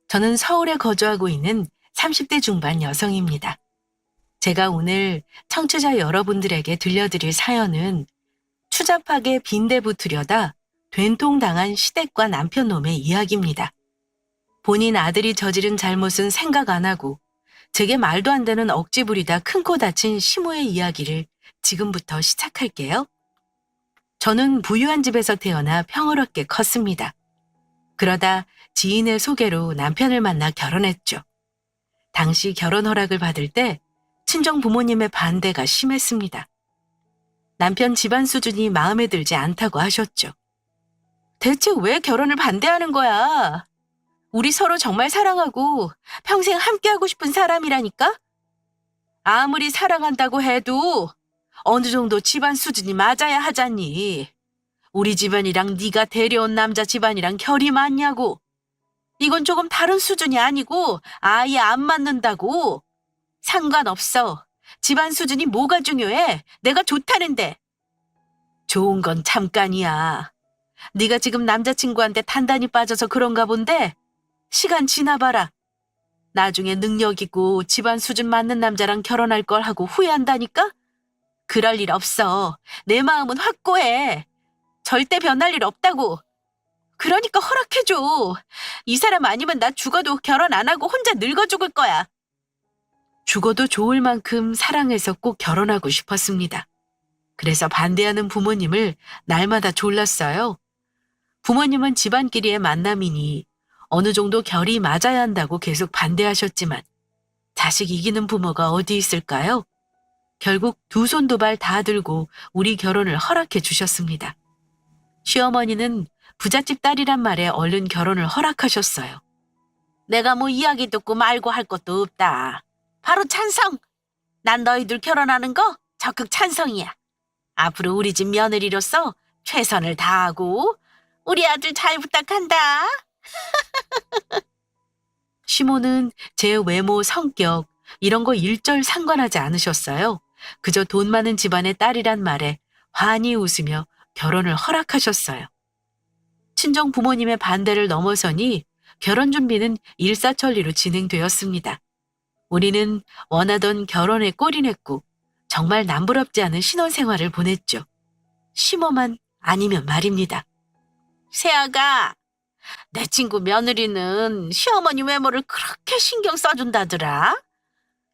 저는 서울에 거주하고 있는 30대 중반 여성입니다. 제가 오늘 청취자 여러분들에게 들려드릴 사연은 추잡하게 빈대 붙으려다 된통당한 시댁과 남편놈의 이야기입니다. 본인 아들이 저지른 잘못은 생각 안 하고 제게 말도 안 되는 억지 부리다 큰 코 다친 시모의 이야기를 지금부터 시작할게요. 저는 부유한 집에서 태어나 평화롭게 컸습니다. 그러다 지인의 소개로 남편을 만나 결혼했죠. 당시 결혼 허락을 받을 때 친정 부모님의 반대가 심했습니다. 남편 집안 수준이 마음에 들지 않다고 하셨죠. 대체 왜 결혼을 반대하는 거야? 우리 서로 정말 사랑하고 평생 함께하고 싶은 사람이라니까? 아무리 사랑한다고 해도 어느 정도 집안 수준이 맞아야 하잖니. 우리 집안이랑 네가 데려온 남자 집안이랑 결이 맞냐고. 이건 조금 다른 수준이 아니고 아예 안 맞는다고. 상관없어. 집안 수준이 뭐가 중요해? 내가 좋다는데. 좋은 건 잠깐이야. 네가 지금 남자친구한테 단단히 빠져서 그런가 본데 시간 지나봐라. 나중에 능력 있고 집안 수준 맞는 남자랑 결혼할 걸 하고 후회한다니까? 그럴 일 없어. 내 마음은 확고해. 절대 변할 일 없다고. 그러니까 허락해줘. 이 사람 아니면 나 죽어도 결혼 안 하고 혼자 늙어 죽을 거야. 죽어도 좋을 만큼 사랑해서 꼭 결혼하고 싶었습니다. 그래서 반대하는 부모님을 날마다 졸랐어요. 부모님은 집안끼리의 만남이니 어느 정도 결이 맞아야 한다고 계속 반대하셨지만 자식 이기는 부모가 어디 있을까요? 결국 두 손 두 발 다 들고 우리 결혼을 허락해 주셨습니다. 시어머니는 부잣집 딸이란 말에 얼른 결혼을 허락하셨어요. 내가 뭐 이야기 듣고 말고 할 것도 없다. 바로 찬성! 난 너희들 결혼하는 거 적극 찬성이야. 앞으로 우리 집 며느리로서 최선을 다하고 우리 아들 잘 부탁한다. 시모는 제 외모, 성격 이런 거 일절 상관하지 않으셨어요. 그저 돈 많은 집안의 딸이란 말에 환히 웃으며 결혼을 허락하셨어요. 친정 부모님의 반대를 넘어서니 결혼 준비는 일사천리로 진행되었습니다. 우리는 원하던 결혼에 꼴이냈고 정말 남부럽지 않은 신혼생활을 보냈죠. 시모만 아니면 말입니다. 세아가, 내 친구 며느리는 시어머니 외모를 그렇게 신경 써준다더라.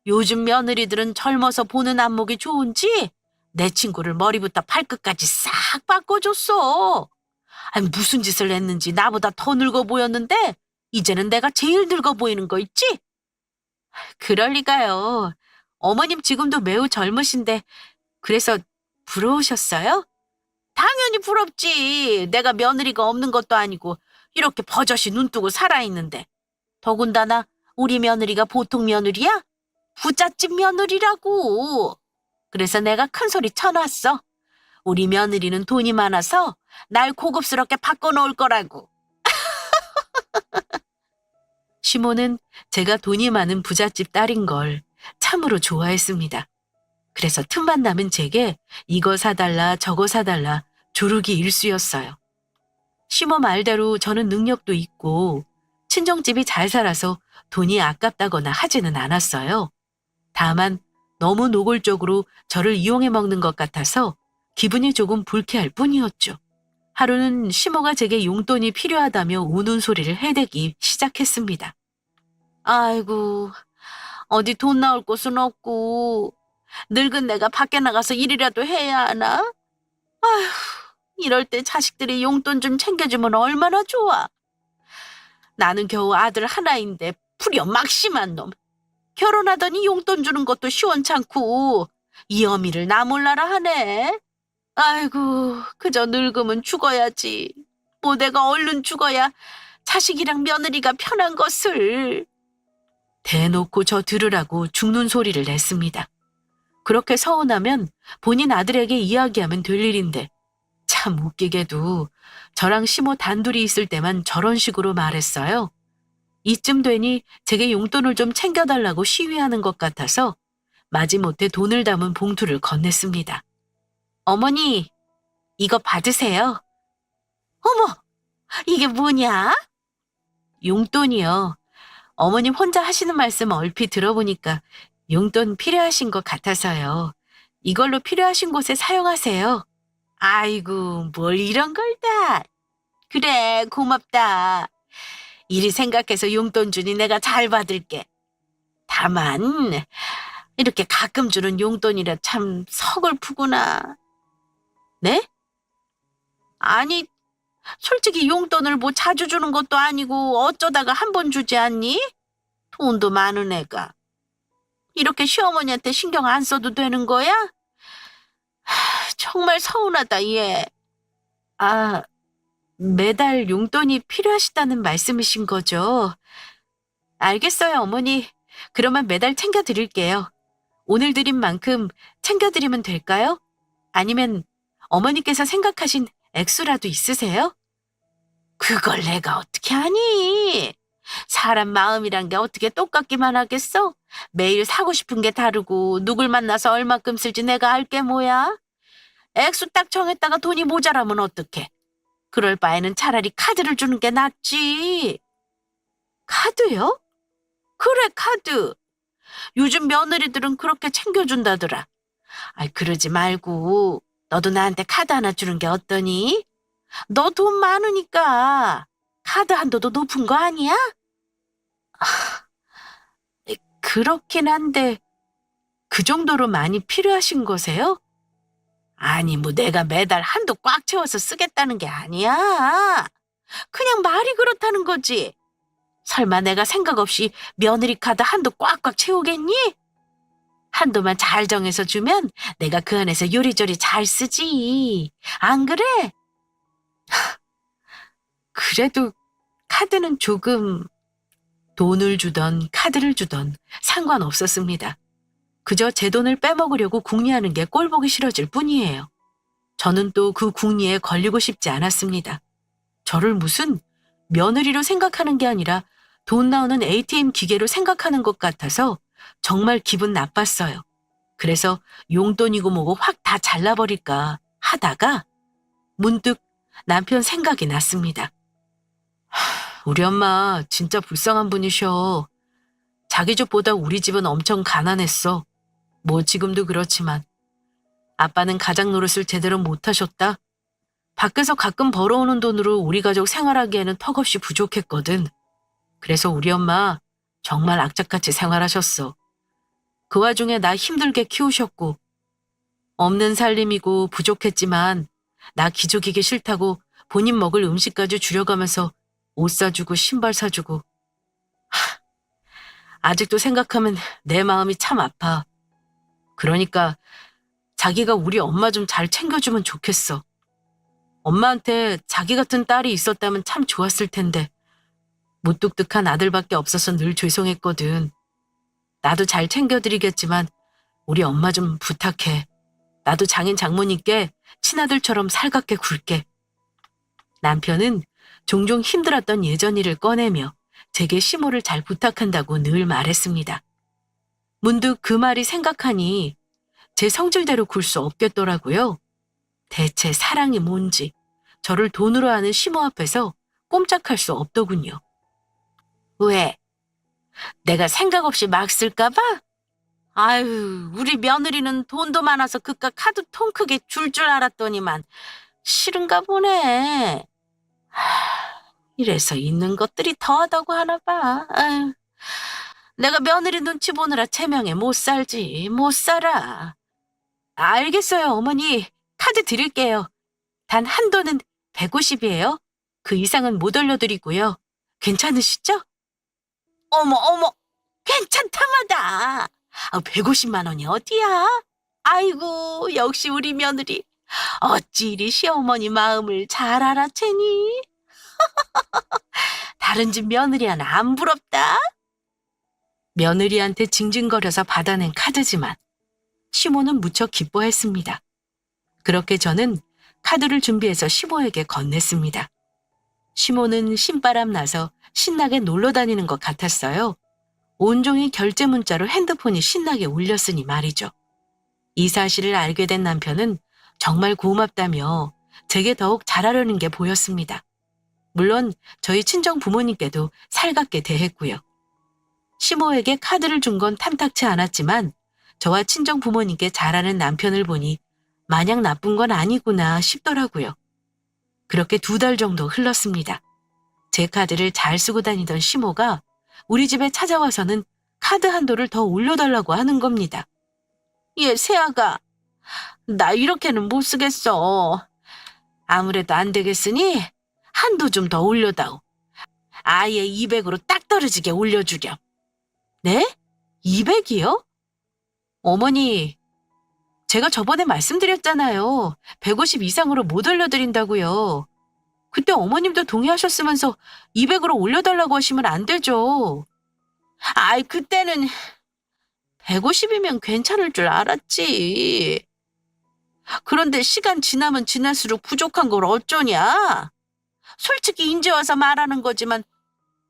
요즘 며느리들은 젊어서 보는 안목이 좋은지 내 친구를 머리부터 발끝까지 싹 바꿔줬어. 아니, 무슨 짓을 했는지 나보다 더 늙어 보였는데 이제는 내가 제일 늙어 보이는 거 있지? 그럴 리가요. 어머님 지금도 매우 젊으신데 그래서 부러우셨어요? 당연히 부럽지. 내가 며느리가 없는 것도 아니고 이렇게 버젓이 눈뜨고 살아있는데. 더군다나 우리 며느리가 보통 며느리야? 부잣집 며느리라고. 그래서 내가 큰 소리 쳐놨어. 우리 며느리는 돈이 많아서 날 고급스럽게 바꿔놓을 거라고. 시모는 제가 돈이 많은 부잣집 딸인 걸 참으로 좋아했습니다. 그래서 틈만 나면 제게 이거 사달라 저거 사달라 조르기 일쑤였어요. 시모 말대로 저는 능력도 있고 친정집이 잘 살아서 돈이 아깝다거나 하지는 않았어요. 다만 너무 노골적으로 저를 이용해 먹는 것 같아서 기분이 조금 불쾌할 뿐이었죠. 하루는 시모가 제게 용돈이 필요하다며 우는 소리를 해대기 시작했습니다. 아이고, 어디 돈 나올 곳은 없고 늙은 내가 밖에 나가서 일이라도 해야 하나? 아휴, 이럴 때 자식들이 용돈 좀 챙겨주면 얼마나 좋아. 나는 겨우 아들 하나인데 불효 막심한 놈. 결혼하더니 용돈 주는 것도 시원찮고 이 어미를 나 몰라라 하네. 아이고, 그저 늙으면 죽어야지. 뭐 내가 얼른 죽어야 자식이랑 며느리가 편한 것을. 대놓고 저 들으라고 죽는 소리를 냈습니다. 그렇게 서운하면 본인 아들에게 이야기하면 될 일인데 참 웃기게도 저랑 시모 단둘이 있을 때만 저런 식으로 말했어요. 이쯤 되니 제게 용돈을 좀 챙겨달라고 시위하는 것 같아서 마지못해 돈을 담은 봉투를 건넸습니다. 어머니, 이거 받으세요. 어머, 이게 뭐냐? 용돈이요. 어머님 혼자 하시는 말씀 얼핏 들어보니까 용돈 필요하신 것 같아서요. 이걸로 필요하신 곳에 사용하세요. 아이고, 뭘 이런 걸 다. 그래, 고맙다. 이리 생각해서 용돈 주니 내가 잘 받을게. 다만 이렇게 가끔 주는 용돈이라 참 서글프구나. 네? 아니, 솔직히 용돈을 뭐 자주 주는 것도 아니고 어쩌다가 한 번 주지 않니? 돈도 많은 애가. 이렇게 시어머니한테 신경 안 써도 되는 거야? 정말 서운하다, 얘. 아, 매달 용돈이 필요하시다는 말씀이신 거죠? 알겠어요, 어머니. 그러면 매달 챙겨드릴게요. 오늘 드린 만큼 챙겨드리면 될까요? 아니면 어머니께서 생각하신 액수라도 있으세요? 그걸 내가 어떻게 아니? 사람 마음이란 게 어떻게 똑같기만 하겠어? 매일 사고 싶은 게 다르고 누굴 만나서 얼마큼 쓸지 내가 알게 뭐야? 액수 딱 정했다가 돈이 모자라면 어떡해? 그럴 바에는 차라리 카드를 주는 게 낫지. 카드요? 그래, 카드. 요즘 며느리들은 그렇게 챙겨준다더라. 아이, 그러지 말고 너도 나한테 카드 하나 주는 게 어떠니? 너 돈 많으니까 카드 한도도 높은 거 아니야? 그렇긴 한데 그 정도로 많이 필요하신 거세요? 아니, 뭐 내가 매달 한도 꽉 채워서 쓰겠다는 게 아니야. 그냥 말이 그렇다는 거지. 설마 내가 생각 없이 며느리 카드 한도 꽉꽉 채우겠니? 한도만 잘 정해서 주면 내가 그 안에서 요리조리 잘 쓰지. 안 그래? 그래도 카드는 조금 돈을 주던 카드를 주던 상관없었습니다. 그저 제 돈을 빼먹으려고 궁리하는 게 꼴보기 싫어질 뿐이에요. 저는 또 그 궁리에 걸리고 싶지 않았습니다. 저를 무슨 며느리로 생각하는 게 아니라 돈 나오는 ATM 기계로 생각하는 것 같아서 정말 기분 나빴어요. 그래서 용돈이고 뭐고 확 다 잘라버릴까 하다가 문득 남편 생각이 났습니다. 우리 엄마 진짜 불쌍한 분이셔. 자기 집보다 우리 집은 엄청 가난했어. 뭐 지금도 그렇지만. 아빠는 가장 노릇을 제대로 못하셨다. 밖에서 가끔 벌어오는 돈으로 우리 가족 생활하기에는 턱없이 부족했거든. 그래서 우리 엄마 정말 악착같이 생활하셨어. 그 와중에 나 힘들게 키우셨고 없는 살림이고 부족했지만 나 기죽이기 싫다고 본인 먹을 음식까지 줄여가면서 옷 사주고 신발 사주고. 아직도 생각하면 내 마음이 참 아파. 그러니까 자기가 우리 엄마 좀 잘 챙겨주면 좋겠어. 엄마한테 자기 같은 딸이 있었다면 참 좋았을 텐데 무뚝뚝한 아들밖에 없어서 늘 죄송했거든. 나도 잘 챙겨드리겠지만 우리 엄마 좀 부탁해. 나도 장인 장모님께 친아들처럼 살갑게 굴게. 남편은 종종 힘들었던 예전 일을 꺼내며 제게 시모를 잘 부탁한다고 늘 말했습니다. 문득 그 말이 생각하니 제 성질대로 굴 수 없겠더라고요. 대체 사랑이 뭔지 저를 돈으로 하는 시모 앞에서 꼼짝할 수 없더군요. 왜? 내가 생각 없이 막 쓸까 봐? 아유, 우리 며느리는 돈도 많아서 그깟 카드 통 크게 줄 알았더니만 싫은가 보네. 이래서 있는 것들이 더하다고 하나 봐. 아유, 내가 며느리 눈치 보느라 체명에 못 살지, 못 살아. 알겠어요, 어머니. 카드 드릴게요. 단 한도는 150이에요. 그 이상은 못 올려드리고요. 괜찮으시죠? 어머, 괜찮다마다. 150만 원이 어디야? 아이고, 역시 우리 며느리. 어찌 이리 시어머니 마음을 잘 알아채니? 다른 집 며느리 하나 안 부럽다? 며느리한테 징징거려서 받아낸 카드지만 시모는 무척 기뻐했습니다. 그렇게 저는 카드를 준비해서 시모에게 건넸습니다. 시모는 신바람 나서 신나게 놀러 다니는 것 같았어요. 온종일 결제 문자로 핸드폰이 신나게 울렸으니 말이죠. 이 사실을 알게 된 남편은 정말 고맙다며 제게 더욱 잘하려는 게 보였습니다. 물론 저희 친정 부모님께도 살갑게 대했고요. 시모에게 카드를 준 건 탐탁치 않았지만 저와 친정 부모님께 잘하는 남편을 보니 마냥 나쁜 건 아니구나 싶더라고요. 그렇게 2달 정도 흘렀습니다. 제 카드를 잘 쓰고 다니던 시모가 우리 집에 찾아와서는 카드 한도를 더 올려달라고 하는 겁니다. 예, 새아가, 나 이렇게는 못 쓰겠어. 아무래도 안 되겠으니 한도 좀 더 올려다오. 아예 200으로 딱 떨어지게 올려주렴. 네? 200이요? 어머니, 제가 저번에 말씀드렸잖아요. 150 이상으로 못 올려드린다고요. 그때 어머님도 동의하셨으면서 200으로 올려달라고 하시면 안 되죠. 아이, 그때는 150이면 괜찮을 줄 알았지. 그런데 시간 지나면 지날수록 부족한 걸 어쩌냐? 솔직히 인제 와서 말하는 거지만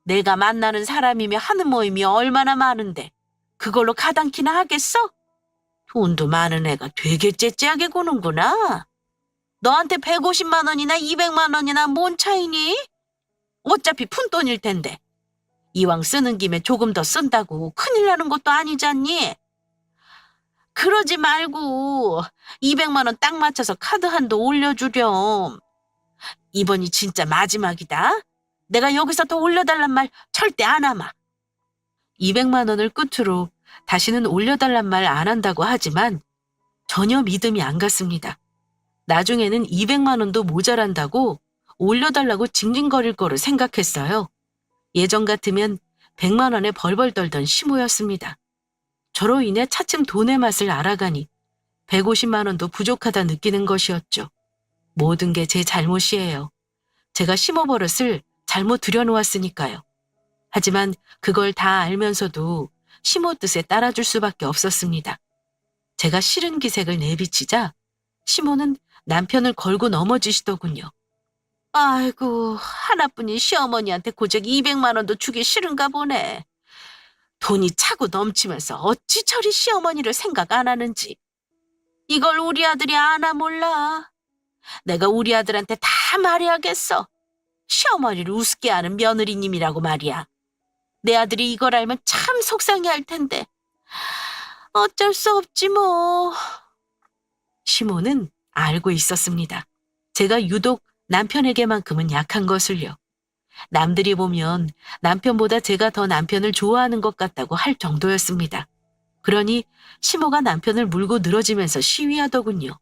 내가 만나는 사람이며 하는 모임이 얼마나 많은데 그걸로 가당키나 하겠어? 돈도 많은 애가 되게 째째하게 구는구나. 너한테 150만 원이나 200만 원이나 뭔 차이니? 어차피 푼돈일 텐데. 이왕 쓰는 김에 조금 더 쓴다고 큰일 나는 것도 아니잖니? 그러지 말고 200만 원 딱 맞춰서 카드 한도 올려주렴. 이번이 진짜 마지막이다. 내가 여기서 더 올려달란 말 절대 안 하마. 200만 원을 끝으로 다시는 올려달란 말 안 한다고 하지만 전혀 믿음이 안 갔습니다. 나중에는 200만 원도 모자란다고 올려달라고 징징거릴 거로 생각했어요. 예전 같으면 100만 원에 벌벌 떨던 시모였습니다. 저로 인해 차츰 돈의 맛을 알아가니 150만 원도 부족하다 느끼는 것이었죠. 모든 게 제 잘못이에요. 제가 시모 버릇을 잘못 들여놓았으니까요. 하지만 그걸 다 알면서도 시모 뜻에 따라줄 수밖에 없었습니다. 제가 싫은 기색을 내비치자 시모는 남편을 걸고 넘어지시더군요. 아이고, 하나뿐인 시어머니한테 고작 200만 원도 주기 싫은가 보네. 돈이 차고 넘치면서 어찌 저리 시어머니를 생각 안 하는지. 이걸 우리 아들이 아나 몰라. 내가 우리 아들한테 다 말해야겠어. 시어머니를 우습게 하는 며느리님이라고 말이야. 내 아들이 이걸 알면 참 속상해할 텐데. 어쩔 수 없지 뭐. 시모는 알고 있었습니다. 제가 유독 남편에게만큼은 약한 것을요. 남들이 보면 남편보다 제가 더 남편을 좋아하는 것 같다고 할 정도였습니다. 그러니 시모가 남편을 물고 늘어지면서 시위하더군요.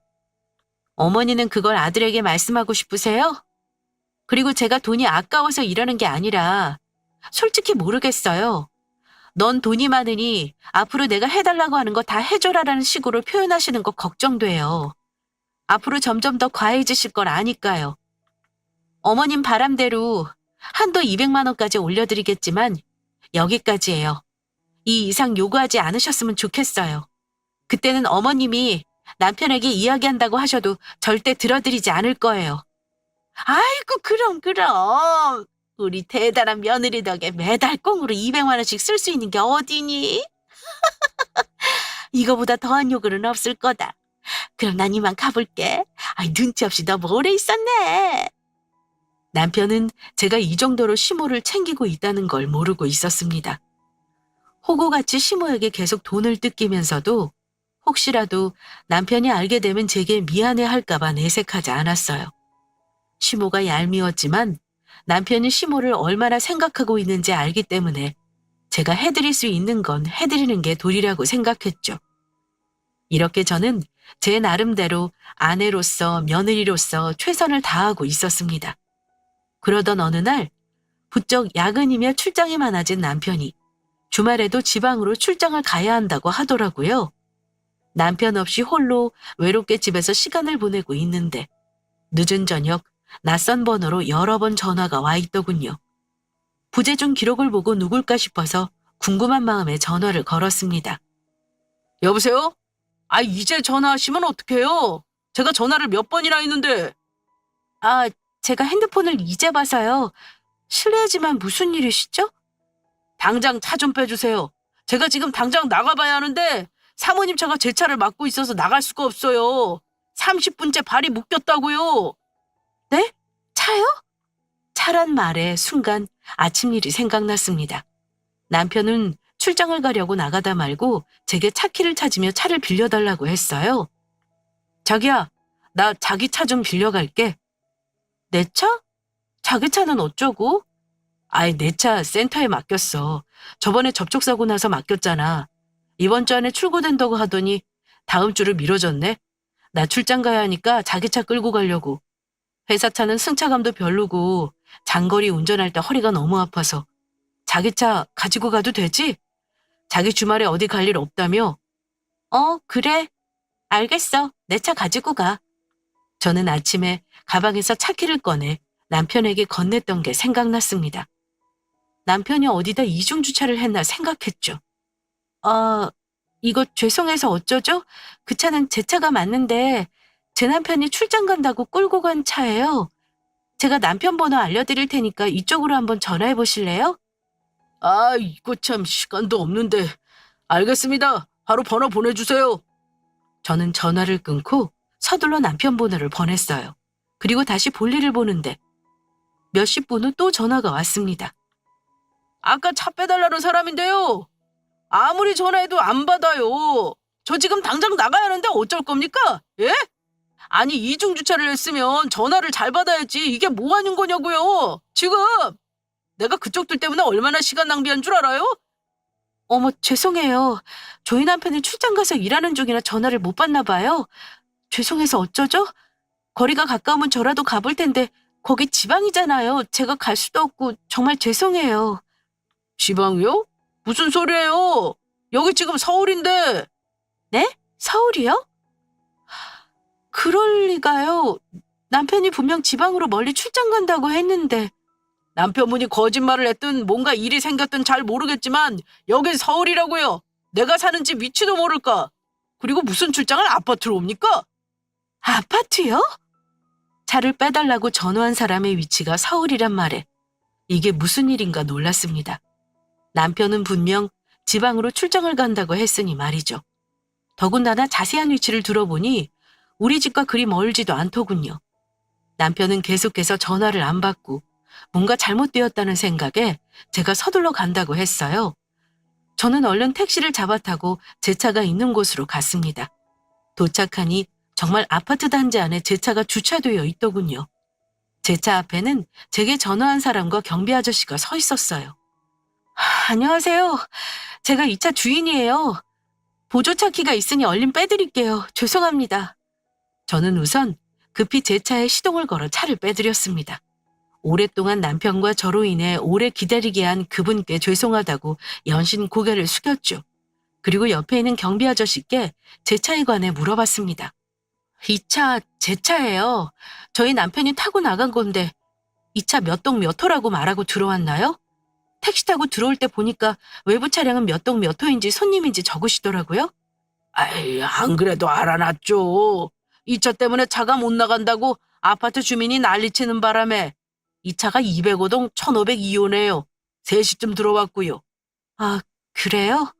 어머니는 그걸 아들에게 말씀하고 싶으세요? 그리고 제가 돈이 아까워서 이러는 게 아니라 솔직히 모르겠어요. 넌 돈이 많으니 앞으로 내가 해달라고 하는 거 다 해줘라라는 식으로 표현하시는 거 걱정돼요. 앞으로 점점 더 과해지실 걸 아니까요. 어머님 바람대로 한도 200만 원까지 올려드리겠지만 여기까지예요. 이 이상 요구하지 않으셨으면 좋겠어요. 그때는 어머님이 남편에게 이야기한다고 하셔도 절대 들어드리지 않을 거예요. 아이고, 그럼. 우리 대단한 며느리 덕에 매달 꽁으로 200만 원씩 쓸 수 있는 게 어디니? 이거보다 더한 요구는 없을 거다. 그럼 난 이만 가볼게. 아이, 눈치 없이 너무 오래 있었네. 남편은 제가 이 정도로 시모를 챙기고 있다는 걸 모르고 있었습니다. 호구같이 시모에게 계속 돈을 뜯기면서도 혹시라도 남편이 알게 되면 제게 미안해할까봐 내색하지 않았어요. 시모가 얄미웠지만 남편이 시모를 얼마나 생각하고 있는지 알기 때문에 제가 해드릴 수 있는 건 해드리는 게 도리라고 생각했죠. 이렇게 저는 제 나름대로 아내로서 며느리로서 최선을 다하고 있었습니다. 그러던 어느 날 부쩍 야근이며 출장이 많아진 남편이 주말에도 지방으로 출장을 가야 한다고 하더라고요. 남편 없이 홀로 외롭게 집에서 시간을 보내고 있는데 늦은 저녁 낯선 번호로 여러 번 전화가 와 있더군요. 부재중 기록을 보고 누굴까 싶어서 궁금한 마음에 전화를 걸었습니다. 여보세요? 이제 전화하시면 어떡해요? 제가 전화를 몇 번이나 했는데. 제가 핸드폰을 이제 봐서요. 실례지만 무슨 일이시죠? 당장 차 좀 빼주세요. 제가 지금 당장 나가봐야 하는데 사모님 차가 제 차를 막고 있어서 나갈 수가 없어요. 30분째 발이 묶였다고요. 네? 차요? 차란 말에 순간 아침 일이 생각났습니다. 남편은 출장을 가려고 나가다 말고 제게 차키를 찾으며 차를 빌려달라고 했어요. 자기야, 나 자기 차 좀 빌려갈게. 내 차? 자기 차는 어쩌고? 아이, 내 차 센터에 맡겼어. 저번에 접촉사고 나서 맡겼잖아. 이번 주 안에 출고된다고 하더니 다음 주를 미뤄졌네. 나 출장 가야 하니까 자기 차 끌고 가려고. 회사 차는 승차감도 별로고 장거리 운전할 때 허리가 너무 아파서. 자기 차 가지고 가도 되지? 자기 주말에 어디 갈 일 없다며? 그래. 알겠어. 내 차 가지고 가. 저는 아침에 가방에서 차키를 꺼내 남편에게 건넸던 게 생각났습니다. 남편이 어디다 이중주차를 했나 생각했죠. 이거 죄송해서 어쩌죠? 그 차는 제 차가 맞는데 제 남편이 출장 간다고 끌고 간 차예요. 제가 남편 번호 알려드릴 테니까 이쪽으로 한번 전화해 보실래요? 이거 참 시간도 없는데. 알겠습니다. 바로 번호 보내주세요. 저는 전화를 끊고 서둘러 남편 번호를 보냈어요. 그리고 다시 볼일을 보는데 몇십 분 후 또 전화가 왔습니다. 아까 차 빼달라는 사람인데요. 아무리 전화해도 안 받아요. 저 지금 당장 나가야 하는데 어쩔 겁니까? 예? 아니, 이중주차를 했으면 전화를 잘 받아야지. 이게 뭐 하는 거냐고요. 지금 내가 그쪽들 때문에 얼마나 시간 낭비한 줄 알아요? 어머, 죄송해요. 저희 남편이 출장 가서 일하는 중이라 전화를 못 받나 봐요. 죄송해서 어쩌죠? 거리가 가까우면 저라도 가볼 텐데 거기 지방이잖아요. 제가 갈 수도 없고 정말 죄송해요. 지방이요? 무슨 소리예요? 여기 지금 서울인데. 네? 서울이요? 그럴 리가요. 남편이 분명 지방으로 멀리 출장 간다고 했는데. 남편분이 거짓말을 했든 뭔가 일이 생겼든 잘 모르겠지만 여긴 서울이라고요. 내가 사는 집 위치도 모를까. 그리고 무슨 출장을 아파트로 옵니까? 아파트요? 차를 빼달라고 전화한 사람의 위치가 서울이란 말에 이게 무슨 일인가 놀랐습니다. 남편은 분명 지방으로 출장을 간다고 했으니 말이죠. 더군다나 자세한 위치를 들어보니 우리 집과 그리 멀지도 않더군요. 남편은 계속해서 전화를 안 받고 뭔가 잘못되었다는 생각에 제가 서둘러 간다고 했어요. 저는 얼른 택시를 잡아 타고 제 차가 있는 곳으로 갔습니다. 도착하니 정말 아파트 단지 안에 제 차가 주차되어 있더군요. 제 차 앞에는 제게 전화한 사람과 경비 아저씨가 서 있었어요. 안녕하세요. 제가 이 차 주인이에요. 보조차 키가 있으니 얼른 빼드릴게요. 죄송합니다. 저는 우선 급히 제 차에 시동을 걸어 차를 빼드렸습니다. 오랫동안 남편과 저로 인해 오래 기다리게 한 그분께 죄송하다고 연신 고개를 숙였죠. 그리고 옆에 있는 경비 아저씨께 제 차에 관해 물어봤습니다. 이 차 제 차예요. 저희 남편이 타고 나간 건데 이 차 몇 동 몇 호라고 말하고 들어왔나요? 택시 타고 들어올 때 보니까 외부 차량은 몇 동 몇 호인지 손님인지 적으시더라고요. 안 그래도 알아놨죠. 이 차 때문에 차가 못 나간다고 아파트 주민이 난리치는 바람에 이 차가 205동 1502호네요. 3시쯤 들어왔고요. 그래요?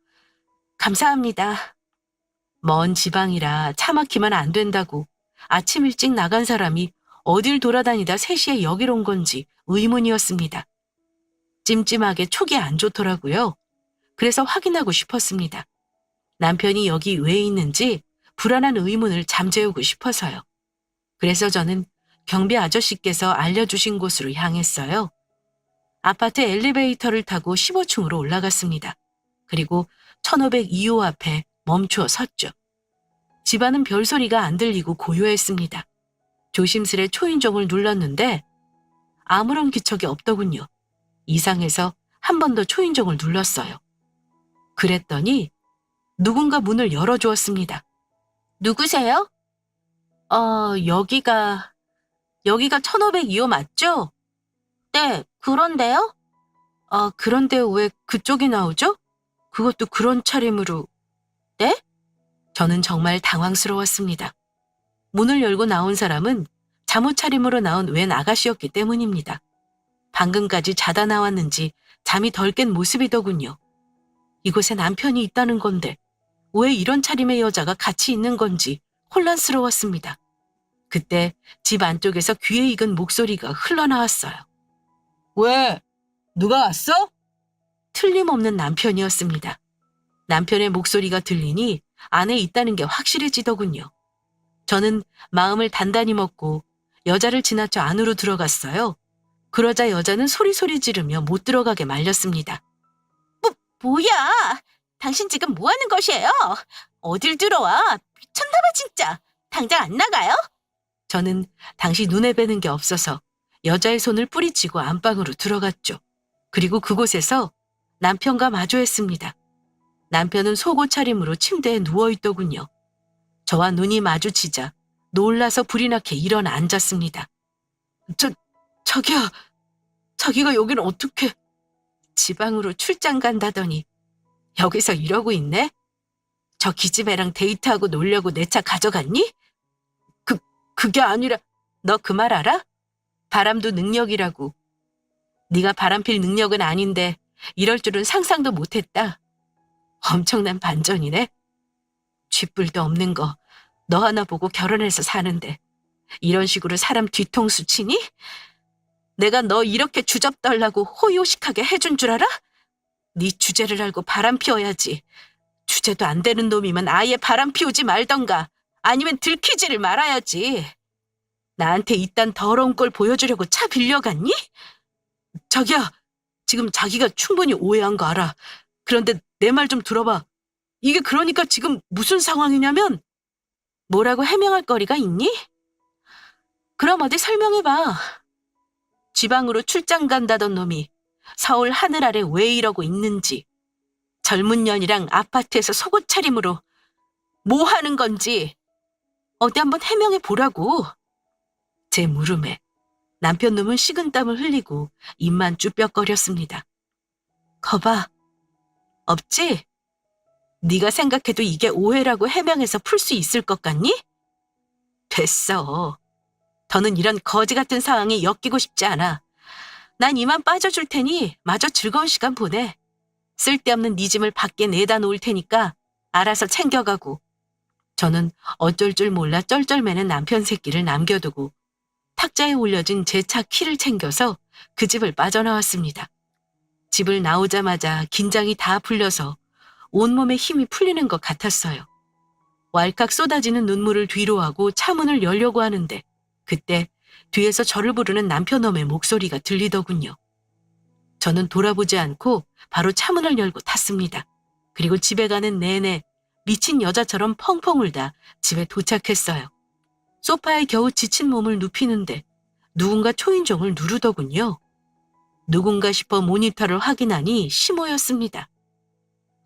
감사합니다. 먼 지방이라 차 막히면 안 된다고 아침 일찍 나간 사람이 어딜 돌아다니다 3시에 여길 온 건지 의문이었습니다. 찜찜하게 촉이 안 좋더라고요. 그래서 확인하고 싶었습니다. 남편이 여기 왜 있는지 불안한 의문을 잠재우고 싶어서요. 그래서 저는 경비 아저씨께서 알려주신 곳으로 향했어요. 아파트 엘리베이터를 타고 15층으로 올라갔습니다. 그리고 1502호 앞에 멈추어 섰죠. 집안은 별소리가 안 들리고 고요했습니다. 조심스레 초인종을 눌렀는데 아무런 기척이 없더군요. 이상해서 한 번 더 초인종을 눌렀어요. 그랬더니 누군가 문을 열어주었습니다. 누구세요? 여기가 1502호 맞죠? 네, 그런데요? 그런데 왜 그쪽이 나오죠? 그것도 그런 차림으로. 네? 저는 정말 당황스러웠습니다. 문을 열고 나온 사람은 잠옷 차림으로 나온 웬 아가씨였기 때문입니다. 방금까지 자다 나왔는지 잠이 덜 깬 모습이더군요. 이곳에 남편이 있다는 건데 왜 이런 차림의 여자가 같이 있는 건지 혼란스러웠습니다. 그때 집 안쪽에서 귀에 익은 목소리가 흘러나왔어요. 왜? 누가 왔어? 틀림없는 남편이었습니다. 남편의 목소리가 들리니 안에 있다는 게 확실해지더군요. 저는 마음을 단단히 먹고 여자를 지나쳐 안으로 들어갔어요. 그러자 여자는 소리소리 지르며 못 들어가게 말렸습니다. 뭐야? 당신 지금 뭐 하는 것이에요? 어딜 들어와? 미쳤나봐 진짜. 당장 안 나가요? 저는 당시 눈에 뵈는 게 없어서 여자의 손을 뿌리치고 안방으로 들어갔죠. 그리고 그곳에서 남편과 마주했습니다. 남편은 속옷 차림으로 침대에 누워있더군요. 저와 눈이 마주치자 놀라서 불이 나게 일어나 앉았습니다. 자기가 여기는 어떻게... 지방으로 출장 간다더니 여기서 이러고 있네? 저 기집애랑 데이트하고 놀려고 내 차 가져갔니? 그게 아니라... 너 그 말 알아? 바람도 능력이라고. 네가 바람필 능력은 아닌데 이럴 줄은 상상도 못했다. 엄청난 반전이네. 쥐뿔도 없는 거 너 하나 보고 결혼해서 사는데 이런 식으로 사람 뒤통수 치니? 내가 너 이렇게 주접 떨라고 호요식하게 해준 줄 알아? 네 주제를 알고 바람 피워야지. 주제도 안 되는 놈이면 아예 바람 피우지 말던가 아니면 들키지를 말아야지. 나한테 이딴 더러운 걸 보여주려고 차 빌려갔니? 자기야, 지금 자기가 충분히 오해한 거 알아. 그런데 내 말 좀 들어봐. 이게 그러니까 지금 무슨 상황이냐면 뭐라고 해명할 거리가 있니? 그럼 어디 설명해봐. 지방으로 출장 간다던 놈이 서울 하늘 아래 왜 이러고 있는지, 젊은 년이랑 아파트에서 속옷 차림으로 뭐 하는 건지 어디 한번 해명해 보라고. 제 물음에 남편 놈은 식은땀을 흘리고 입만 쭈뼛거렸습니다. 거봐, 없지? 네가 생각해도 이게 오해라고 해명해서 풀 수 있을 것 같니? 됐어. 더는 이런 거지 같은 상황에 엮이고 싶지 않아. 난 이만 빠져줄 테니 마저 즐거운 시간 보내. 쓸데없는 네 짐을 밖에 내다 놓을 테니까 알아서 챙겨가고. 저는 어쩔 줄 몰라 쩔쩔매는 남편 새끼를 남겨두고 탁자에 올려진 제 차 키를 챙겨서 그 집을 빠져나왔습니다. 집을 나오자마자 긴장이 다 풀려서 온몸에 힘이 풀리는 것 같았어요. 왈칵 쏟아지는 눈물을 뒤로하고 차문을 열려고 하는데 그때 뒤에서 저를 부르는 남편놈의 목소리가 들리더군요. 저는 돌아보지 않고 바로 차문을 열고 탔습니다. 그리고 집에 가는 내내 미친 여자처럼 펑펑 울다 집에 도착했어요. 소파에 겨우 지친 몸을 눕히는데 누군가 초인종을 누르더군요. 누군가 싶어 모니터를 확인하니 시모였습니다.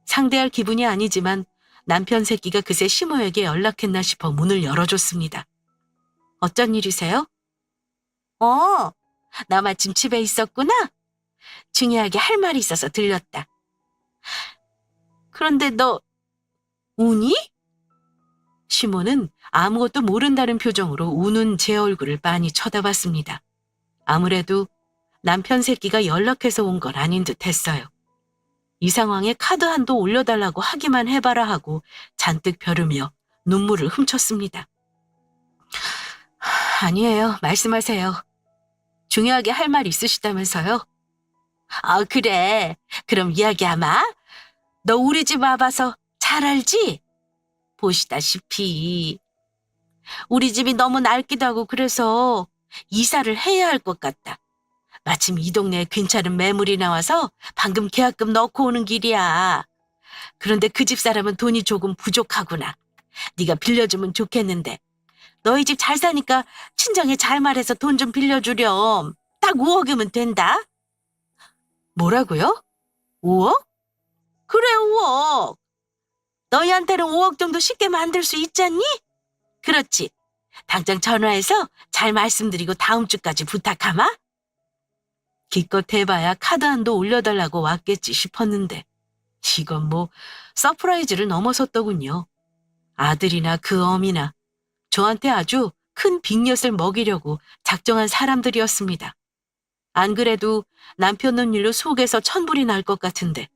상대할 기분이 아니지만 남편 새끼가 그새 시모에게 연락했나 싶어 문을 열어줬습니다. 어쩐 일이세요? 나 마침 집에 있었구나. 중요하게 할 말이 있어서 들렸다. 그런데 너 우니? 시모는 아무것도 모른다는 표정으로 우는 제 얼굴을 빤히 쳐다봤습니다. 아무래도 남편 새끼가 연락해서 온 건 아닌 듯 했어요. 이 상황에 카드 한도 올려달라고 하기만 해봐라 하고 잔뜩 벼르며 눈물을 훔쳤습니다. 아니에요. 말씀하세요. 중요하게 할 말 있으시다면서요? 그래. 그럼 이야기하마. 너 우리 집 와봐서 잘 알지? 보시다시피 우리 집이 너무 낡기도 하고 그래서 이사를 해야 할 것 같다. 마침 이 동네에 괜찮은 매물이 나와서 방금 계약금 넣고 오는 길이야. 그런데 그 집 사람은 돈이 조금 부족하구나. 네가 빌려주면 좋겠는데. 너희 집 잘 사니까 친정에 잘 말해서 돈 좀 빌려주렴. 딱 5억이면 된다. 뭐라고요? 5억? 그래, 5억. 너희한테는 5억 정도 쉽게 만들 수 있잖니? 그렇지. 당장 전화해서 잘 말씀드리고 다음 주까지 부탁하마. 기껏 해봐야 카드 한도 올려달라고 왔겠지 싶었는데 이건 뭐 서프라이즈를 넘어섰더군요. 아들이나 그 어미나 저한테 아주 큰 빅엿을 먹이려고 작정한 사람들이었습니다. 안 그래도 남편 놈 일로 속에서 천불이 날 것 같은데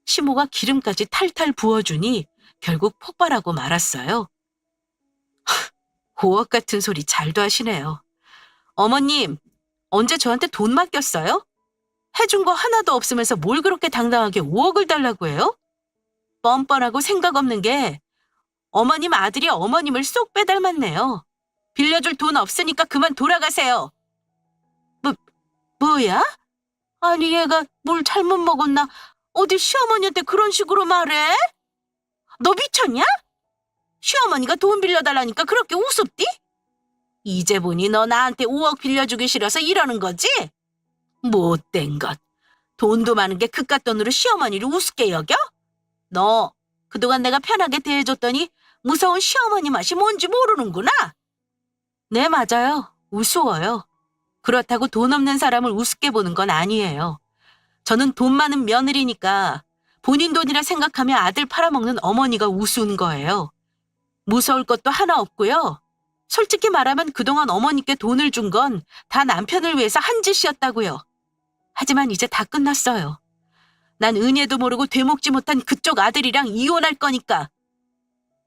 시모가 기름까지 탈탈 부어주니 결국 폭발하고 말았어요. 5억 같은 소리 잘도 하시네요. 어머님, 언제 저한테 돈 맡겼어요? 해준 거 하나도 없으면서 뭘 그렇게 당당하게 5억을 달라고 해요? 뻔뻔하고 생각 없는 게 어머님 아들이 어머님을 쏙 빼닮았네요. 빌려줄 돈 없으니까 그만 돌아가세요. 뭐, 뭐야? 아니 얘가 뭘 잘못 먹었나? 어디 시어머니한테 그런 식으로 말해? 너 미쳤냐? 시어머니가 돈 빌려달라니까 그렇게 우습디? 이제 보니 너 나한테 5억 빌려주기 싫어서 이러는 거지? 못된 것. 돈도 많은 게 그깟 돈으로 시어머니를 우습게 여겨? 너 그동안 내가 편하게 대해줬더니 무서운 시어머니 맛이 뭔지 모르는구나. 네, 맞아요. 우스워요. 그렇다고 돈 없는 사람을 우습게 보는 건 아니에요. 저는 돈 많은 며느리니까 본인 돈이라 생각하며 아들 팔아먹는 어머니가 우스운 거예요. 무서울 것도 하나 없고요. 솔직히 말하면 그동안 어머니께 돈을 준 건 다 남편을 위해서 한 짓이었다고요. 하지만 이제 다 끝났어요. 난 은혜도 모르고 되먹지 못한 그쪽 아들이랑 이혼할 거니까.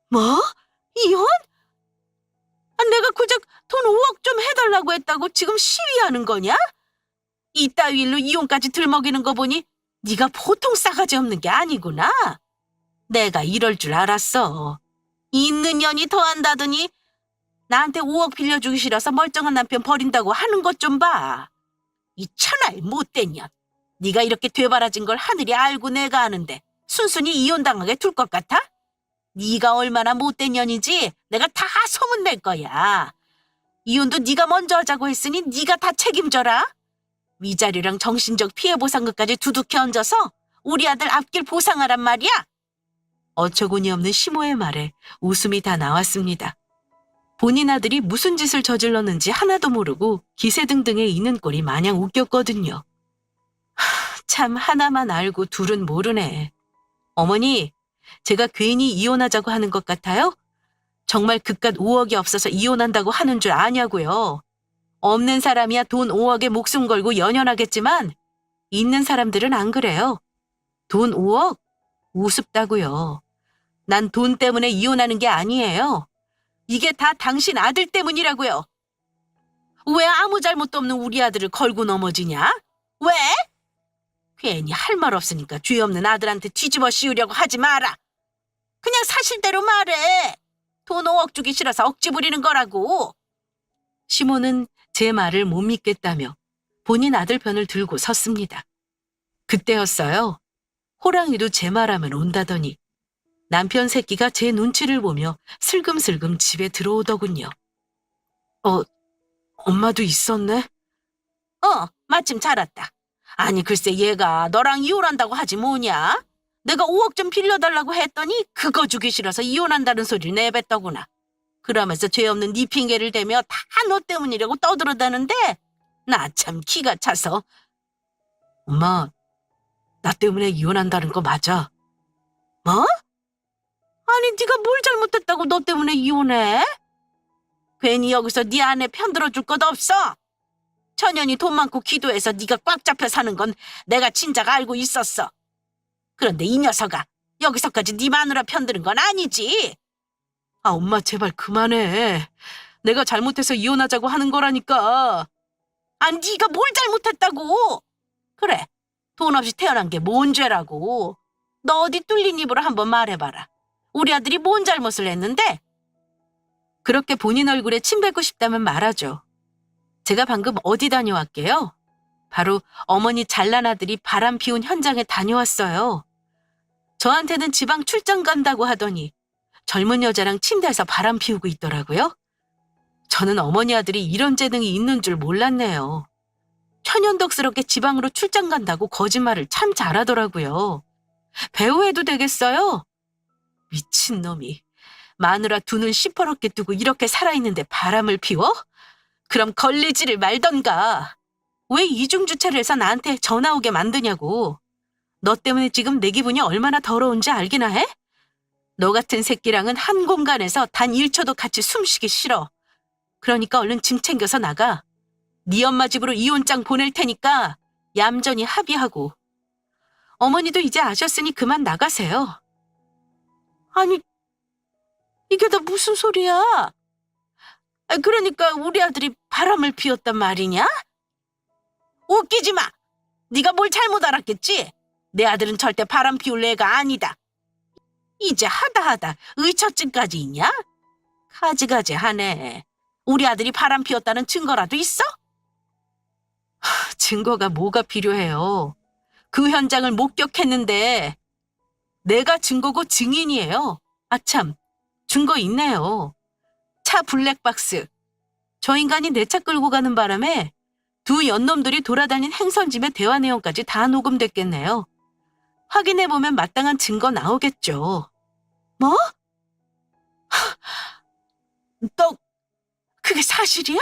뭐? 이혼? 내가 고작 돈 5억 좀 해달라고 했다고 지금 시위하는 거냐? 이따위 일로 이혼까지 들먹이는 거 보니 네가 보통 싸가지 없는 게 아니구나. 내가 이럴 줄 알았어. 있는 년이 더한다더니 나한테 5억 빌려주기 싫어서 멀쩡한 남편 버린다고 하는 것 좀 봐. 이 천하의 못된 년. 네가 이렇게 되바라진 걸 하늘이 알고 내가 아는데 순순히 이혼당하게 둘 것 같아? 네가 얼마나 못된 년인지 내가 다 소문낼 거야. 이혼도 네가 먼저 하자고 했으니 네가 다 책임져라. 위자료랑 정신적 피해 보상금까지 두둑히 얹어서 우리 아들 앞길 보상하란 말이야. 어처구니 없는 시모의 말에 웃음이 다 나왔습니다. 본인 아들이 무슨 짓을 저질렀는지 하나도 모르고 기세등등에 있는 꼴이 마냥 웃겼거든요. 참 하나만 알고 둘은 모르네. 어머니, 제가 괜히 이혼하자고 하는 것 같아요? 정말 그깟 5억이 없어서 이혼한다고 하는 줄 아냐고요. 없는 사람이야 돈 5억에 목숨 걸고 연연하겠지만 있는 사람들은 안 그래요. 돈 5억? 우습다고요. 난 돈 때문에 이혼하는 게 아니에요. 이게 다 당신 아들 때문이라고요. 왜 아무 잘못도 없는 우리 아들을 걸고 넘어지냐? 왜? 괜히 할 말 없으니까 죄 없는 아들한테 뒤집어 씌우려고 하지 마라. 그냥 사실대로 말해. 돈 5억 주기 싫어서 억지 부리는 거라고. 시모는 제 말을 못 믿겠다며 본인 아들 편을 들고 섰습니다. 그때였어요. 호랑이도 제 말하면 온다더니 남편 새끼가 제 눈치를 보며 슬금슬금 집에 들어오더군요. 엄마도 있었네? 마침 잘 왔다. 아니 글쎄 얘가 너랑 이혼한다고 하지 뭐냐? 내가 5억 좀 빌려달라고 했더니 그거 주기 싫어서 이혼한다는 소리를 내뱉더구나. 그러면서 죄 없는 네 핑계를 대며 다 너 때문이라고 떠들어대는데 나 참 기가 차서. 엄마, 나 때문에 이혼한다는 거 맞아? 뭐? 아니 네가 뭘 잘못했다고 너 때문에 이혼해? 괜히 여기서 네 아내 편들어줄 것 없어. 천연이 돈 많고 기도해서 네가 꽉 잡혀 사는 건 내가 진작 알고 있었어. 그런데 이 녀석아 여기서까지 네 마누라 편드는 건 아니지. 엄마 제발 그만해. 내가 잘못해서 이혼하자고 하는 거라니까. 네가 뭘 잘못했다고. 그래, 돈 없이 태어난 게 뭔 죄라고. 너 어디 뚫린 입으로 한번 말해봐라. 우리 아들이 뭔 잘못을 했는데? 그렇게 본인 얼굴에 침 뱉고 싶다면 말하죠. 제가 방금 어디 다녀왔게요? 바로 어머니 잘난 아들이 바람 피운 현장에 다녀왔어요. 저한테는 지방 출장 간다고 하더니 젊은 여자랑 침대에서 바람 피우고 있더라고요. 저는 어머니 아들이 이런 재능이 있는 줄 몰랐네요. 천연덕스럽게 지방으로 출장 간다고 거짓말을 참 잘하더라고요. 배우해도 되겠어요? 미친놈이. 마누라 두 눈 시퍼렇게 뜨고 이렇게 살아있는데 바람을 피워? 그럼 걸리지를 말던가. 왜 이중주차를 해서 나한테 전화 오게 만드냐고. 너 때문에 지금 내 기분이 얼마나 더러운지 알기나 해? 너 같은 새끼랑은 한 공간에서 단 1초도 같이 숨쉬기 싫어. 그러니까 얼른 짐 챙겨서 나가. 네 엄마 집으로 이혼장 보낼 테니까 얌전히 합의하고. 어머니도 이제 아셨으니 그만 나가세요. 아니, 이게 다 무슨 소리야? 그러니까 우리 아들이 바람을 피웠단 말이냐? 웃기지 마. 네가 뭘 잘못 알았겠지? 내 아들은 절대 바람 피울 애가 아니다. 이제 하다 의처증까지 있냐? 가지가지 하네. 우리 아들이 바람 피웠다는 증거라도 있어? 증거가 뭐가 필요해요? 그 현장을 목격했는데 내가 증거고 증인이에요. 아참, 증거 있네요. 차 블랙박스. 저 인간이 내 차 끌고 가는 바람에 두 연놈들이 돌아다닌 행선집의 대화 내용까지 다 녹음됐겠네요. 확인해보면 마땅한 증거 나오겠죠. 뭐? 너 그게 사실이야?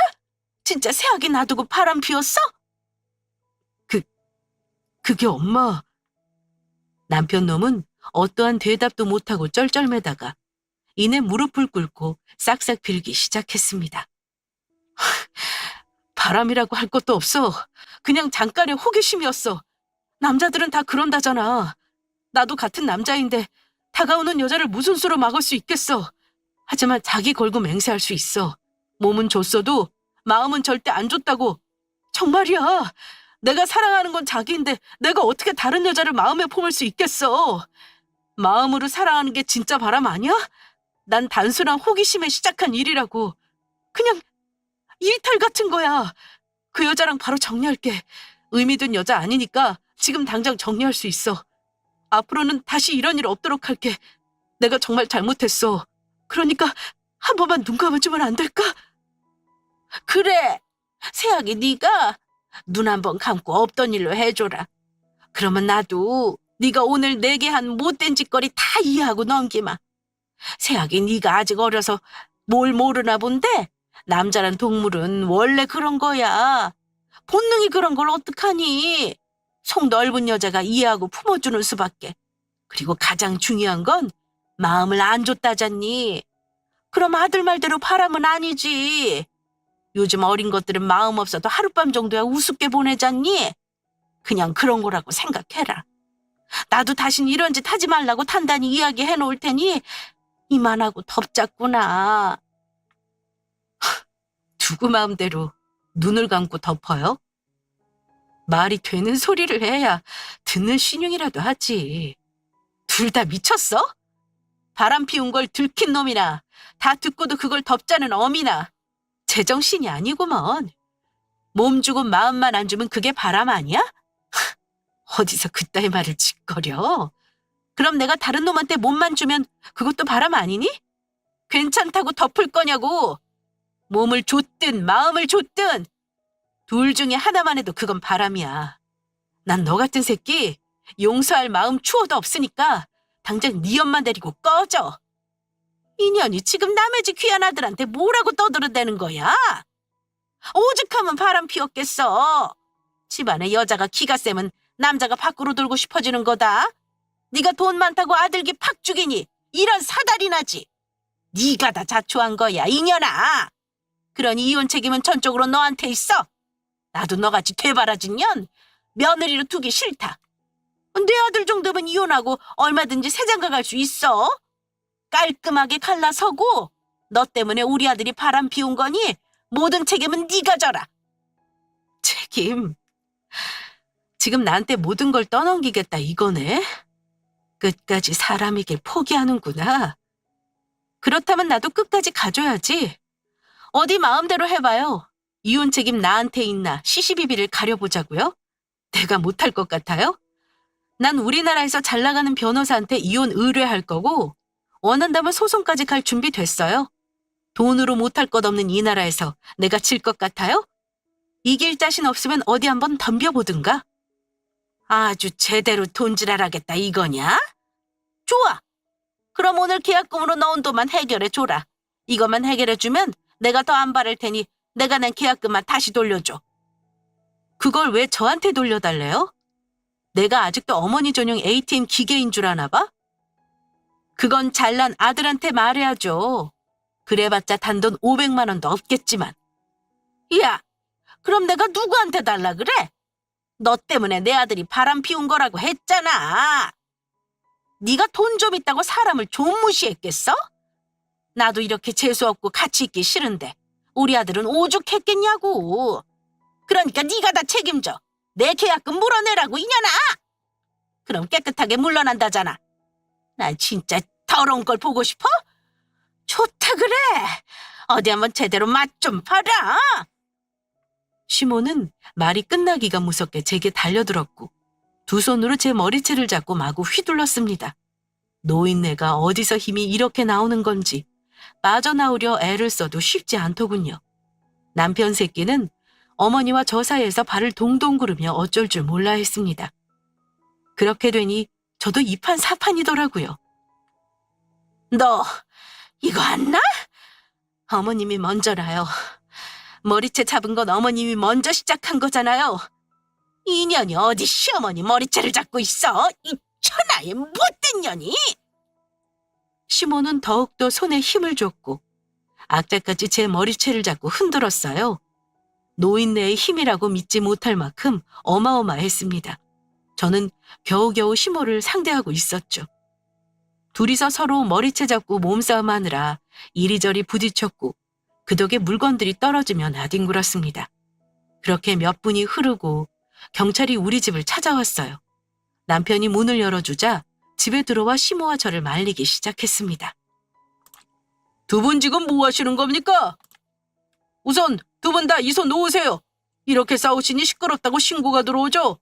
진짜 새아기 놔두고 바람 피웠어? 그게 엄마. 남편 놈은 어떠한 대답도 못하고 쩔쩔매다가 이내 무릎을 꿇고 싹싹 빌기 시작했습니다. 바람이라고 할 것도 없어. 그냥 잠깐의 호기심이었어. 남자들은 다 그런다잖아. 나도 같은 남자인데 다가오는 여자를 무슨 수로 막을 수 있겠어. 하지만 자기 걸고 맹세할 수 있어. 몸은 줬어도 마음은 절대 안 줬다고. 정말이야. 내가 사랑하는 건 자기인데 내가 어떻게 다른 여자를 마음에 품을 수 있겠어. 마음으로 사랑하는 게 진짜 바람 아니야? 난 단순한 호기심에 시작한 일이라고. 그냥 일탈 같은 거야. 그 여자랑 바로 정리할게. 의미둔 여자 아니니까 지금 당장 정리할 수 있어. 앞으로는 다시 이런 일 없도록 할게. 내가 정말 잘못했어. 그러니까 한 번만 눈 감아주면 안 될까? 그래. 새아기 네가 눈 한 번 감고 없던 일로 해줘라. 그러면 나도 네가 오늘 내게 한 못된 짓거리 다 이해하고 넘기마. 새아기 네가 아직 어려서 뭘 모르나 본데 남자란 동물은 원래 그런 거야. 본능이 그런 걸 어떡하니. 속 넓은 여자가 이해하고 품어주는 수밖에. 그리고 가장 중요한 건 마음을 안 줬다잖니. 그럼 아들 말대로 바람은 아니지. 요즘 어린 것들은 마음 없어도 하룻밤 정도야 우습게 보내잖니. 그냥 그런 거라고 생각해라. 나도 다신 이런 짓 하지 말라고 단단히 이야기해 놓을 테니 이만하고 덥잡구나. 누구 마음대로 눈을 감고 덮어요? 말이 되는 소리를 해야 듣는 신용이라도 하지. 둘 다 미쳤어? 바람 피운 걸 들킨 놈이나 다 듣고도 그걸 덮자는 어미나 제정신이 아니구먼. 몸 주고 마음만 안 주면 그게 바람 아니야? 어디서 그따위 말을 짓거려? 그럼 내가 다른 놈한테 몸만 주면 그것도 바람 아니니? 괜찮다고 덮을 거냐고. 몸을 줬든 마음을 줬든 둘 중에 하나만 해도 그건 바람이야. 난 너 같은 새끼 용서할 마음 추호도 없으니까 당장 네 엄마 데리고 꺼져. 인연이 지금 남의 집 귀한 아들한테 뭐라고 떠들어대는 거야? 오죽하면 바람 피웠겠어. 집안에 여자가 기가 세면 남자가 밖으로 돌고 싶어지는 거다. 네가 돈 많다고 아들기 팍 죽이니 이런 사달이 나지. 네가 다 자초한 거야, 이년아. 그러니 이혼 책임은 전적으로 너한테 있어. 나도 너같이 되바라진 년 며느리로 두기 싫다. 내 아들 정도면 이혼하고 얼마든지 새장가 갈 수 있어. 깔끔하게 갈라서고 너 때문에 우리 아들이 바람 피운 거니 모든 책임은 네가 져라. 책임? 지금 나한테 모든 걸 떠넘기겠다 이거네? 끝까지 사람이길 포기하는구나. 그렇다면 나도 끝까지 가줘야지. 어디 마음대로 해봐요. 이혼 책임 나한테 있나 시시비비를 가려보자고요? 내가 못할 것 같아요? 난 우리나라에서 잘 나가는 변호사한테 이혼 의뢰할 거고 원한다면 소송까지 갈 준비 됐어요. 돈으로 못할 것 없는 이 나라에서 내가 질 것 같아요? 이길 자신 없으면 어디 한번 덤벼보든가. 아주 제대로 돈질하라겠다 이거냐? 좋아. 그럼 오늘 계약금으로 넣은 돈만 해결해줘라. 이것만 해결해주면 내가 더 안 바랄 테니 내가 낸 계약금만 다시 돌려줘. 그걸 왜 저한테 돌려달래요? 내가 아직도 어머니 전용 ATM 기계인 줄 아나 봐? 그건 잘난 아들한테 말해야죠. 그래봤자 단돈 500만 원도 없겠지만. 야, 그럼 내가 누구한테 달라 그래? 너 때문에 내 아들이 바람 피운 거라고 했잖아. 네가 돈 좀 있다고 사람을 좀 무시했겠어? 나도 이렇게 재수없고 가치 있기 싫은데 우리 아들은 오죽했겠냐고. 그러니까 네가 다 책임져. 내 계약금 물어내라고 이년아. 그럼 깨끗하게 물러난다잖아. 난 진짜 더러운 걸 보고 싶어? 좋다 그래. 어디 한번 제대로 맛 좀 봐라. 시몬은 말이 끝나기가 무섭게 제게 달려들었고 두 손으로 제 머리채를 잡고 마구 휘둘렀습니다. 노인네가 어디서 힘이 이렇게 나오는 건지 빠져나오려 애를 써도 쉽지 않더군요. 남편 새끼는 어머니와 저 사이에서 발을 동동 구르며 어쩔 줄 몰라 했습니다. 그렇게 되니 저도 이판사판이더라고요. 너 이거 안 나? 어머님이 먼저라요. 머리채 잡은 건 어머님이 먼저 시작한 거잖아요. 이년이 어디 시어머니 머리채를 잡고 있어? 이 천하의 못된 년이. 시몬은 더욱더 손에 힘을 줬고 악착같이 제 머리채를 잡고 흔들었어요. 노인네의 힘이라고 믿지 못할 만큼 어마어마했습니다. 저는 겨우겨우 시몬을 상대하고 있었죠. 둘이서 서로 머리채 잡고 몸싸움하느라 이리저리 부딪혔고 그 덕에 물건들이 떨어지며 나뒹굴었습니다. 그렇게 몇 분이 흐르고 경찰이 우리 집을 찾아왔어요. 남편이 문을 열어주자 집에 들어와 시모와 저를 말리기 시작했습니다. 두 분 지금 뭐 하시는 겁니까? 우선 두 분 다 이 손 놓으세요. 이렇게 싸우시니 시끄럽다고 신고가 들어오죠.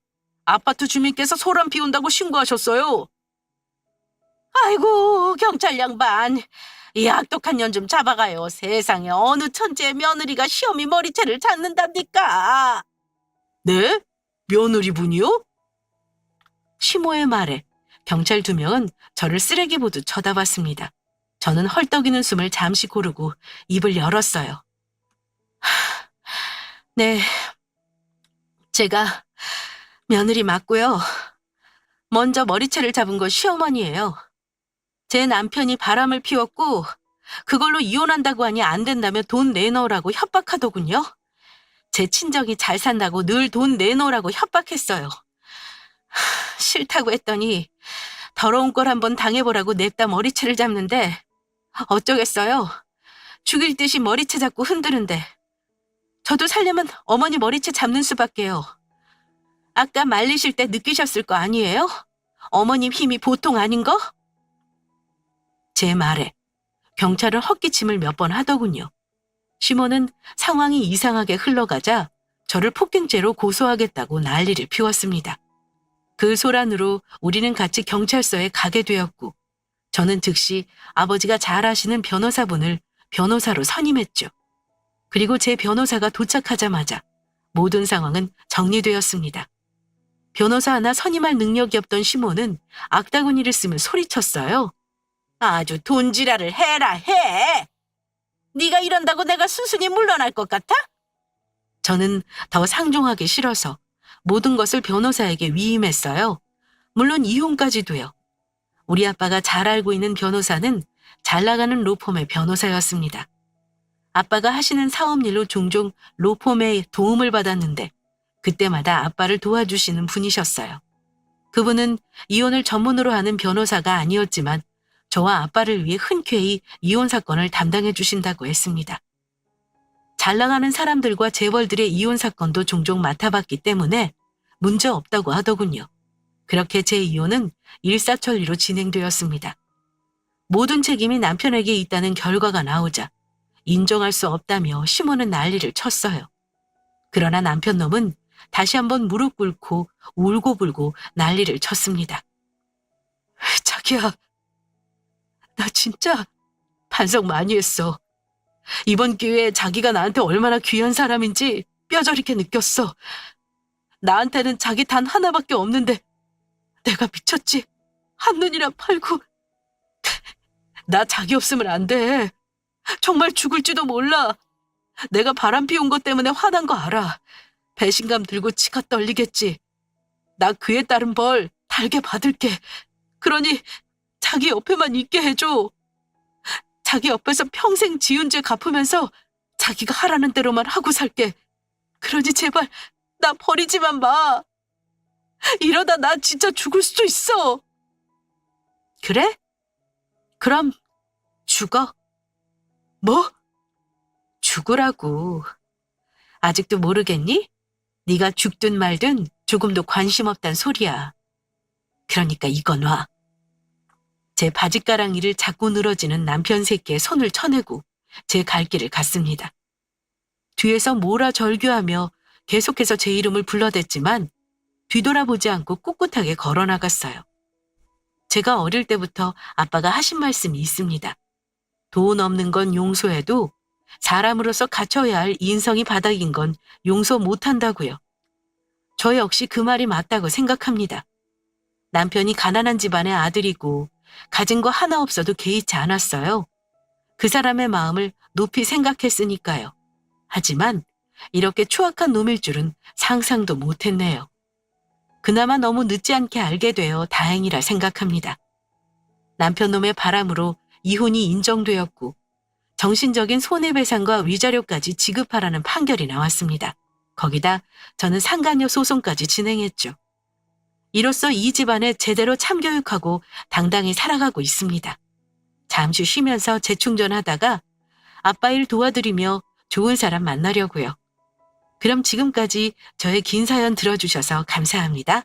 아파트 주민께서 소란 피운다고 신고하셨어요. 아이고 경찰 양반. 이 악독한 년 좀 잡아가요. 세상에 어느 천재의 며느리가 시어미 머리채를 잡는답니까? 네? 며느리분이요? 시모의 말에 경찰 2명은 저를 쓰레기 보듯 쳐다봤습니다. 저는 헐떡이는 숨을 잠시 고르고 입을 열었어요. 네, 제가 며느리 맞고요. 먼저 머리채를 잡은 건 시어머니예요. 제 남편이 바람을 피웠고 그걸로 이혼한다고 하니 안 된다며 돈 내놓으라고 협박하더군요. 제 친정이 잘 산다고 늘 돈 내놓으라고 협박했어요. 싫다고 했더니 더러운 걸 한번 당해보라고 냅다 머리채를 잡는데 어쩌겠어요. 죽일 듯이 머리채 잡고 흔드는데 저도 살려면 어머니 머리채 잡는 수밖에요. 아까 말리실 때 느끼셨을 거 아니에요? 어머님 힘이 보통 아닌 거? 제 말에 경찰은 헛기침을 몇 번 하더군요. 시몬은 상황이 이상하게 흘러가자 저를 폭행죄로 고소하겠다고 난리를 피웠습니다. 그 소란으로 우리는 같이 경찰서에 가게 되었고 저는 즉시 아버지가 잘 아시는 변호사분을 변호사로 선임했죠. 그리고 제 변호사가 도착하자마자 모든 상황은 정리되었습니다. 변호사 하나 선임할 능력이 없던 시몬은 악다구니를 쓰며 소리쳤어요. 아주 돈지랄을 해라 해. 네가 이런다고 내가 순순히 물러날 것 같아? 저는 더 상종하기 싫어서 모든 것을 변호사에게 위임했어요. 물론 이혼까지도요. 우리 아빠가 잘 알고 있는 변호사는 잘 나가는 로펌의 변호사였습니다. 아빠가 하시는 사업일로 종종 로펌의 도움을 받았는데 그때마다 아빠를 도와주시는 분이셨어요. 그분은 이혼을 전문으로 하는 변호사가 아니었지만 저와 아빠를 위해 흔쾌히 이혼 사건을 담당해 주신다고 했습니다. 잘 나가는 사람들과 재벌들의 이혼 사건도 종종 맡아봤기 때문에 문제 없다고 하더군요. 그렇게 제 이혼은 일사천리로 진행되었습니다. 모든 책임이 남편에게 있다는 결과가 나오자 인정할 수 없다며 시몬은 난리를 쳤어요. 그러나 남편 놈은 다시 한번 무릎 꿇고 울고불고 난리를 쳤습니다. 자기야, 나 진짜 반성 많이 했어. 이번 기회에 자기가 나한테 얼마나 귀한 사람인지 뼈저리게 느꼈어. 나한테는 자기 단 하나밖에 없는데 내가 미쳤지. 한눈이나 팔고. 나 자기 없으면 안 돼. 정말 죽을지도 몰라. 내가 바람 피운 것 때문에 화난 거 알아. 배신감 들고 치가 떨리겠지. 나 그에 따른 벌 달게 받을게. 그러니 자기 옆에만 있게 해줘. 자기 옆에서 평생 지은 죄 갚으면서 자기가 하라는 대로만 하고 살게. 그러니 제발 나 버리지만 마. 이러다 나 진짜 죽을 수도 있어. 그래? 그럼 죽어. 뭐? 죽으라고. 아직도 모르겠니? 네가 죽든 말든 조금도 관심 없단 소리야. 그러니까 이건 와. 제 바짓가랑이를 자꾸 늘어지는 남편 새끼의 손을 쳐내고 제 갈 길을 갔습니다. 뒤에서 몰아 절규하며 계속해서 제 이름을 불러댔지만 뒤돌아보지 않고 꿋꿋하게 걸어나갔어요. 제가 어릴 때부터 아빠가 하신 말씀이 있습니다. 돈 없는 건 용서해도 사람으로서 갖춰야 할 인성이 바닥인 건 용서 못한다고요. 저 역시 그 말이 맞다고 생각합니다. 남편이 가난한 집안의 아들이고 가진 거 하나 없어도 개의치 않았어요. 그 사람의 마음을 높이 생각했으니까요. 하지만 이렇게 추악한 놈일 줄은 상상도 못했네요. 그나마 너무 늦지 않게 알게 되어 다행이라 생각합니다. 남편 놈의 바람으로 이혼이 인정되었고 정신적인 손해배상과 위자료까지 지급하라는 판결이 나왔습니다. 거기다 저는 상간녀 소송까지 진행했죠. 이로써 이 집안에 제대로 참교육하고 당당히 살아가고 있습니다. 잠시 쉬면서 재충전하다가 아빠 일 도와드리며 좋은 사람 만나려고요. 그럼 지금까지 저의 긴 사연 들어주셔서 감사합니다.